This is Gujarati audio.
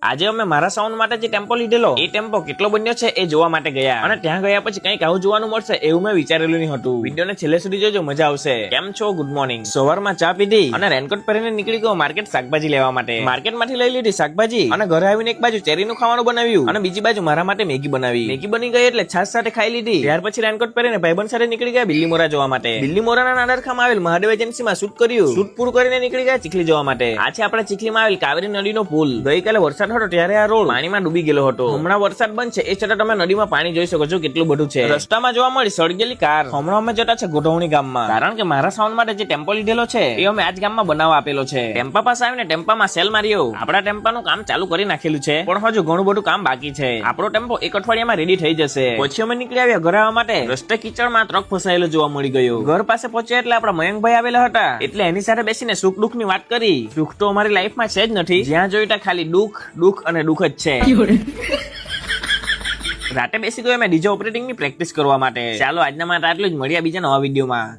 આજે અમે મારા સાઉન્ડ માટે જે ટેમ્પો લીધેલો એ ટેમ્પો કેટલો બન્યો છે એ જોવા માટે ગયા અને ત્યાં ગયા પછી કંઈક આવું જોવાનું મળશે એવું મેં વિચારેલું નહીં હતું. વિડીયોને છેલ્લે સુધી જોજો, મજા આવશે. કેમ છો? Good morning. સવારમાં ચા પીધી અને રેનકોટ પહેરીને નીકળી ગયો માર્કેટ શાકભાજી લેવા માટે. માર્કેટમાંથી લઈ લીધી શાકભાજી અને ઘરે આવીને એક બાજુ ચેરીનું ખાવાનું બનાવ્યું અને બીજી બાજુ મારા માટે મેગી બનાવી. મેગી બની ગઈ એટલે છાશ સાથે ખાઈ લીધી. ત્યાર પછી રેનકોટ પહેરીને ભાઈબંધ સાથે નીકળી ગયા બિલ્લી મોરા જોવા માટે. બિલ્લી મોરાના નાડરખામાં આવેલ મહાદેવ એજન્સીમાં શૂટ કર્યું. શૂટ પૂરું કરીને નીકળી ગયા ચીખલી જોવા માટે. આ છે આપણા ચીખલીમાં આવેલ કાવેરી નદીનો પુલ. ગઈકાલે વરસાદ હતો ત્યારે આ રોડ પાણીમાં ડૂબી ગયેલો હતો. હમણાં વરસાદ બંધ છે એ છતાં તમે નદીમાં પાણી જોઈ શકો છો કેટલું બધું છે. રસ્તામાં જોવા મળી સળગેલી કાર. હમણાં અમે જતા છે ગોઢવણી ગામમાં, કારણ કે મારા સાઉન્ડ માટે જે ટેમ્પો લીધેલો છે એ અમે આજ ગામમાં બનાવવા આપેલો છે. ટેમ્પા પાસે આવીને ટેમ્પામાં સેલ માર્યો. આપણા ટેમ્પાનું કામ ચાલુ કરી નાખેલું છે પણ હજુ ઘણું બધું કામ બાકી છે. આપણો ટેમ્પો એક અઠવાડિયામાં રેડી થઈ જશે. પછી અમે નીકળી આવ્યા ઘર આવવા માટે. રસ્તે કીચડમાં ટ્રક ફસાયેલો જોવા મળી ગયો. ઘર પાસે પહોંચ્યા એટલે આપણા મયંકભાઈ આવેલા હતા એટલે એની સાથે બેસીને સુખ દુઃખ ની વાત કરી. સુખ તો અમારી લાઈફમાં છે જ નથી, જ્યાં જોઈતા ખાલી દુઃખ દુઃખ અને દુઃખ જ છે. રાતે બેસી ગયો મેં ડીજે ઓપરેટિંગ ની પ્રેક્ટિસ કરવા માટે. ચાલો આજના માટે આટલું જ, મળ્યા બીજા નવા વિડીયોમાં.